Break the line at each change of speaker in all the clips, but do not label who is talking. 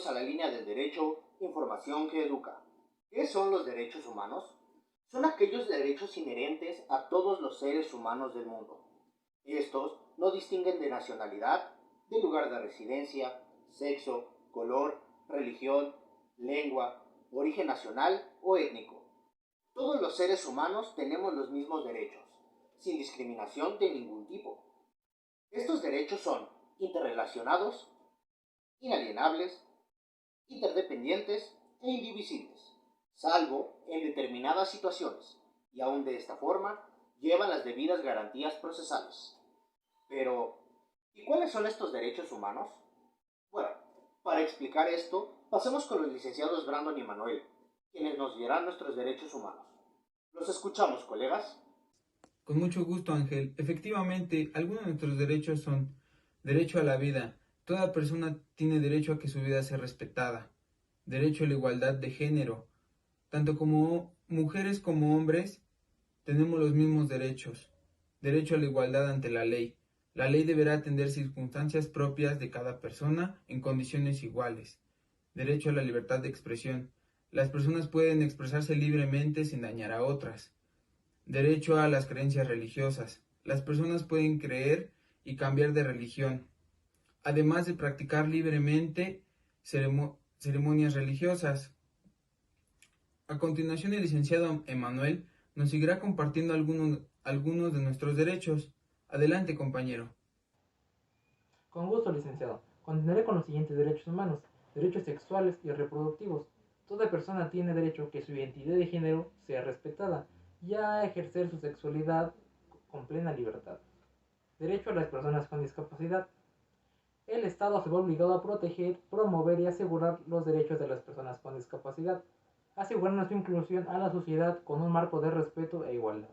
bienvenidos a la línea del derecho, información que educa. ¿Qué son los derechos humanos? Son aquellos derechos inherentes a todos los seres humanos del mundo. Estos no distinguen de nacionalidad, de lugar de residencia, sexo, color, religión, lengua, origen nacional o étnico. Todos los seres humanos tenemos los mismos derechos, sin discriminación de ningún tipo. Estos derechos son interrelacionados, inalienables, interdependientes e indivisibles, salvo en determinadas situaciones, y aún de esta forma llevan las debidas garantías procesales. Pero, ¿y cuáles son estos derechos humanos? Bueno, para explicar esto, pasemos con los licenciados Brandon y Manuel, quienes nos dirán nuestros derechos humanos. ¿Los escuchamos, colegas?
Con mucho gusto, Ángel. Efectivamente, algunos de nuestros derechos son derecho a la vida. Toda persona tiene derecho a que su vida sea respetada. Derecho a la igualdad de género. Tanto como mujeres como hombres tenemos los mismos derechos. Derecho a la igualdad ante la ley. La ley deberá atender circunstancias propias de cada persona en condiciones iguales. Derecho a la libertad de expresión. Las personas pueden expresarse libremente sin dañar a otras. Derecho a las creencias religiosas. Las personas pueden creer y cambiar de religión, además de practicar libremente ceremonias religiosas. A continuación, el licenciado Emanuel nos seguirá compartiendo algunos de nuestros derechos. Adelante, compañero.
Con gusto, licenciado. Continuaré con los siguientes derechos humanos. Derechos sexuales y reproductivos. Toda persona tiene derecho a que su identidad de género sea respetada y a ejercer su sexualidad con plena libertad. Derecho a las personas con discapacidad. El Estado se ve obligado a proteger, promover y asegurar los derechos de las personas con discapacidad, asegurando su inclusión a la sociedad con un marco de respeto e igualdad.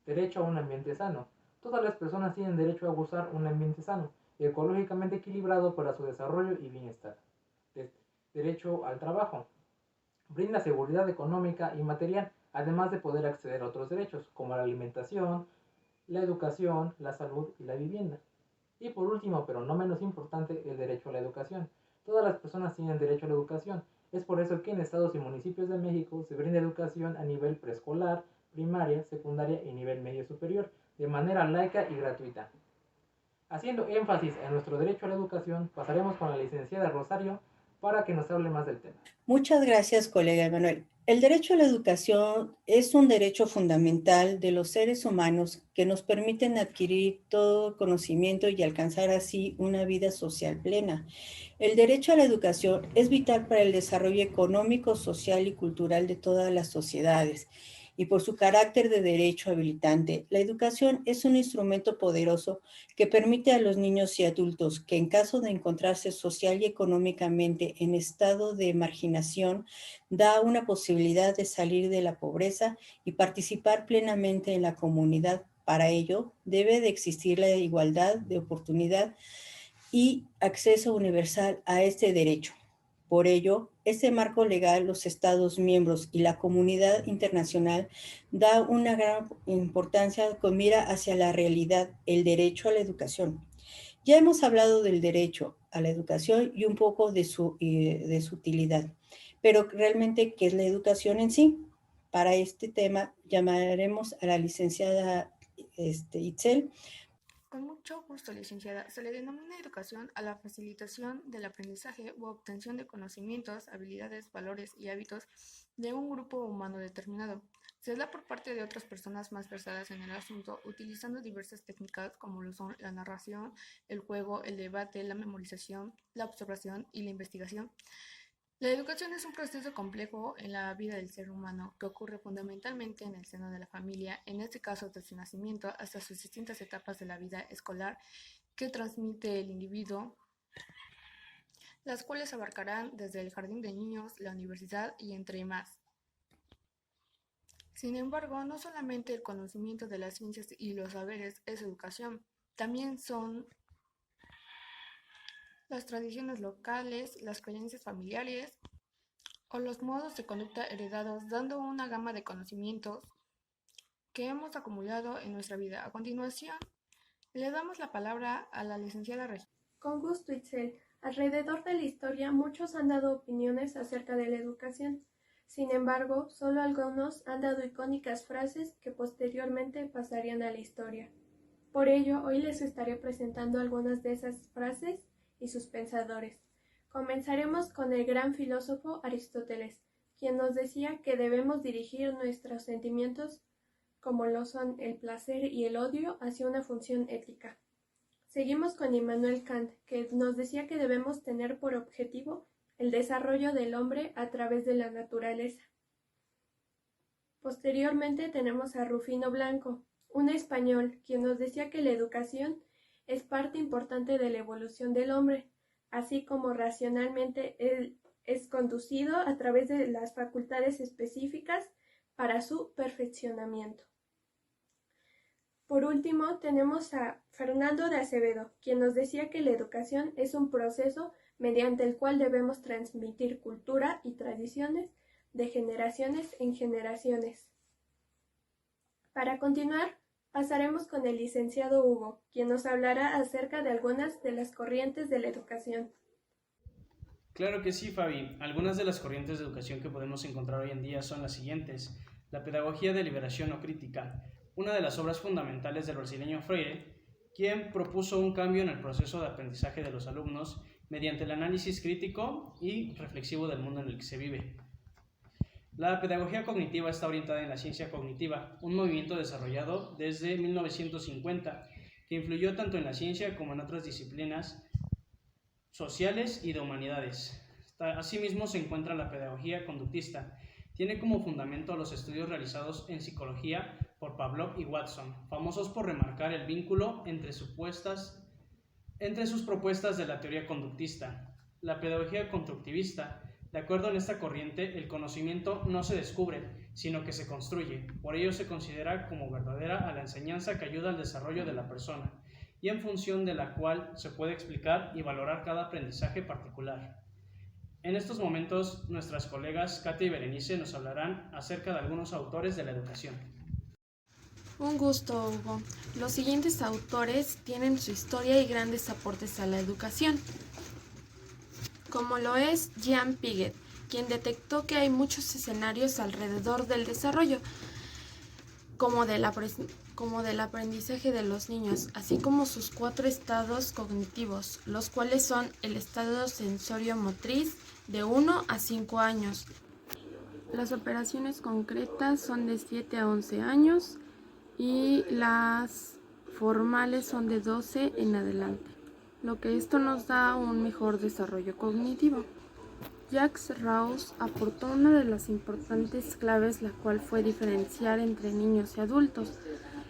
Derecho a un ambiente sano. Todas las personas tienen derecho a gozar un ambiente sano y ecológicamente equilibrado para su desarrollo y bienestar. Derecho al trabajo. Brinda seguridad económica y material, además de poder acceder a otros derechos, como la alimentación, la educación, la salud y la vivienda. Y por último, pero no menos importante, el derecho a la educación. Todas las personas tienen derecho a la educación. Es por eso que en estados y municipios de México se brinda educación a nivel preescolar, primaria, secundaria y nivel medio superior, de manera laica y gratuita. Haciendo énfasis en nuestro derecho a la educación, pasaremos con la licenciada Rosario para que nos hable más del tema.
Muchas gracias, colega Emanuel. El derecho a la educación es un derecho fundamental de los seres humanos que nos permiten adquirir todo conocimiento y alcanzar así una vida social plena. El derecho a la educación es vital para el desarrollo económico, social y cultural de todas las sociedades. Y por su carácter de derecho habilitante, la educación es un instrumento poderoso que permite a los niños y adultos que en caso de encontrarse social y económicamente en estado de marginación, da una posibilidad de salir de la pobreza y participar plenamente en la comunidad. Para ello, debe de existir la igualdad de oportunidad y acceso universal a este derecho. Por ello, este marco legal, los Estados miembros y la comunidad internacional da una gran importancia con mira hacia la realidad, el derecho a la educación. Ya hemos hablado del derecho a la educación y un poco de su utilidad, pero realmente, ¿qué es la educación en sí? Para este tema llamaremos a la licenciada Itzel.
Con mucho gusto, licenciada. Se le denomina educación a la facilitación del aprendizaje u obtención de conocimientos, habilidades, valores y hábitos de un grupo humano determinado. Se da por parte de otras personas más versadas en el asunto, utilizando diversas técnicas como lo son la narración, el juego, el debate, la memorización, la observación y la investigación. La educación es un proceso complejo en la vida del ser humano que ocurre fundamentalmente en el seno de la familia, en este caso desde su nacimiento hasta sus distintas etapas de la vida escolar que transmite el individuo, las cuales abarcarán desde el jardín de niños, la universidad y entre más. Sin embargo, no solamente el conocimiento de las ciencias y los saberes es educación, también son las tradiciones locales, las creencias familiares o los modos de conducta heredados, dando una gama de conocimientos que hemos acumulado en nuestra vida. A continuación, le damos la palabra a la licenciada Regina.
Con gusto, Itzel. Alrededor de la historia, muchos han dado opiniones acerca de la educación. Sin embargo, solo algunos han dado icónicas frases que posteriormente pasarían a la historia. Por ello, hoy les estaré presentando algunas de esas frases y sus pensadores. Comenzaremos con el gran filósofo Aristóteles, quien nos decía que debemos dirigir nuestros sentimientos, como lo son el placer y el odio, hacia una función ética. Seguimos con Immanuel Kant, que nos decía que debemos tener por objetivo el desarrollo del hombre a través de la naturaleza. Posteriormente tenemos a Rufino Blanco, un español, quien nos decía que la educación es parte importante de la evolución del hombre, así como racionalmente él es conducido a través de las facultades específicas para su perfeccionamiento. Por último, tenemos a Fernando de Acevedo, quien nos decía que la educación es un proceso mediante el cual debemos transmitir cultura y tradiciones de generaciones en generaciones. Para continuar, pasaremos con el licenciado Hugo, quien nos hablará acerca de algunas de las corrientes de la educación.
Claro que sí, Fabi. Algunas de las corrientes de educación que podemos encontrar hoy en día son las siguientes. La pedagogía de liberación o crítica, una de las obras fundamentales del brasileño Freire, quien propuso un cambio en el proceso de aprendizaje de los alumnos mediante el análisis crítico y reflexivo del mundo en el que se vive. La pedagogía cognitiva está orientada en la ciencia cognitiva, un movimiento desarrollado desde 1950 que influyó tanto en la ciencia como en otras disciplinas sociales y de humanidades. Asimismo se encuentra la pedagogía conductista. Tiene como fundamento los estudios realizados en psicología por Pavlov y Watson, famosos por remarcar el vínculo entre sus propuestas de la teoría conductista. La pedagogía constructivista. De acuerdo en esta corriente, el conocimiento no se descubre, sino que se construye. Por ello se considera como verdadera a la enseñanza que ayuda al desarrollo de la persona, y en función de la cual se puede explicar y valorar cada aprendizaje particular. En estos momentos, nuestras colegas Katia y Berenice nos hablarán acerca de algunos autores de la educación.
Un gusto, Hugo. Los siguientes autores tienen su historia y grandes aportes a la educación, como lo es Jean Piaget, quien detectó que hay muchos escenarios alrededor del desarrollo, como del aprendizaje de los niños, así como sus 4 estados cognitivos, los cuales son el estado sensorio-motriz de 1 a 5 años. Las operaciones concretas son de 7 a 11 años y las formales son de 12 en adelante, lo que esto nos da un mejor desarrollo cognitivo. Jacques Rousse aportó una de las importantes claves, la cual fue diferenciar entre niños y adultos.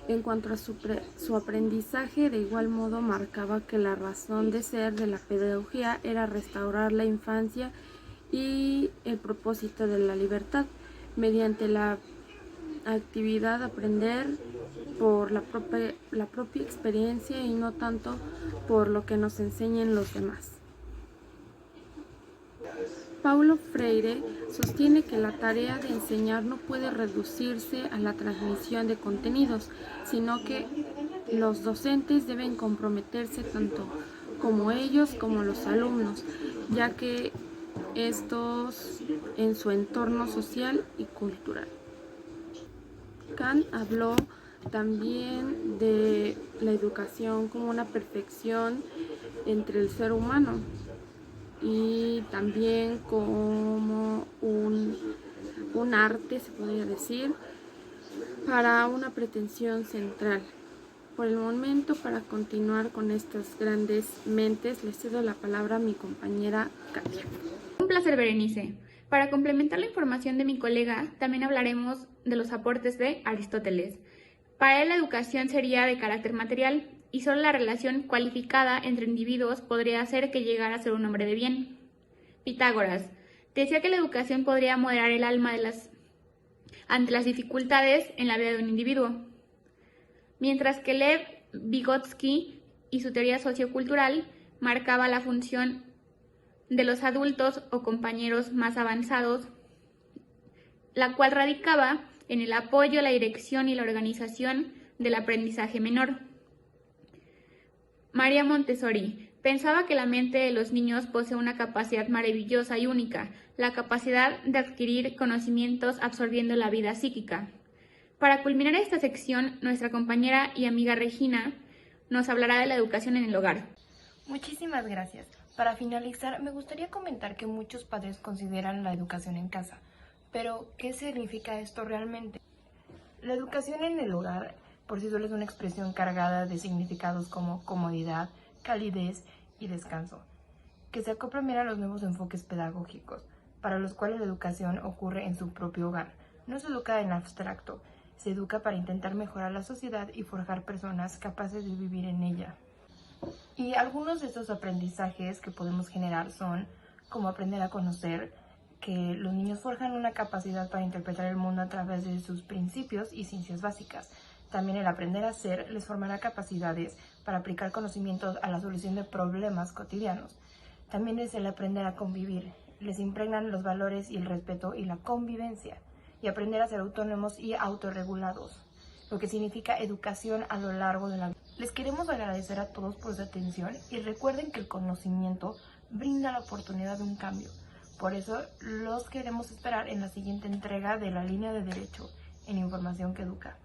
En cuanto a su aprendizaje, de igual modo marcaba que la razón de ser de la pedagogía era restaurar la infancia y el propósito de la libertad, mediante la actividad aprender por la propia experiencia y no tanto por lo que nos enseñen los demás. Paulo Freire sostiene que la tarea de enseñar no puede reducirse a la transmisión de contenidos, sino que los docentes deben comprometerse tanto como ellos como los alumnos, ya que estos en su entorno social y cultural. Kant habló también de la educación como una perfección entre el ser humano y también como un arte, se podría decir, para una pretensión central. Por el momento, para continuar con estas grandes mentes, le cedo la palabra a mi compañera Katia.
Un placer, Berenice. Para complementar la información de mi colega, también hablaremos de los aportes de Aristóteles. Para él, la educación sería de carácter material y solo la relación cualificada entre individuos podría hacer que llegara a ser un hombre de bien. Pitágoras decía que la educación podría moderar el alma ante las dificultades en la vida de un individuo, mientras que Lev Vygotsky y su teoría sociocultural marcaba la función de los adultos o compañeros más avanzados, la cual radicaba en el apoyo, la dirección y la organización del aprendizaje menor. María Montessori Pensaba que la mente de los niños posee una capacidad maravillosa y única, la capacidad de adquirir conocimientos absorbiendo la vida psíquica. Para culminar esta sección, nuestra compañera y amiga Regina nos hablará de la educación en el hogar.
Muchísimas gracias. Para finalizar, me gustaría comentar que muchos padres consideran la educación en casa. Pero, ¿qué significa esto realmente? La educación en el hogar por sí sola es una expresión cargada de significados como comodidad, calidez y descanso, que se acopla a los nuevos enfoques pedagógicos, para los cuales la educación ocurre en su propio hogar. No se educa en abstracto, se educa para intentar mejorar la sociedad y forjar personas capaces de vivir en ella. Y algunos de estos aprendizajes que podemos generar son como aprender a conocer, que los niños forjan una capacidad para interpretar el mundo a través de sus principios y ciencias básicas. También el aprender a hacer les formará capacidades para aplicar conocimientos a la solución de problemas cotidianos. También es el aprender a convivir. Les impregnan los valores y el respeto y la convivencia. Y aprender a ser autónomos y autorregulados, lo que significa educación a lo largo de la vida. Les queremos agradecer a todos por su atención y recuerden que el conocimiento brinda la oportunidad de un cambio. Por eso los queremos esperar en la siguiente entrega de la línea de derecho en Información que Educa.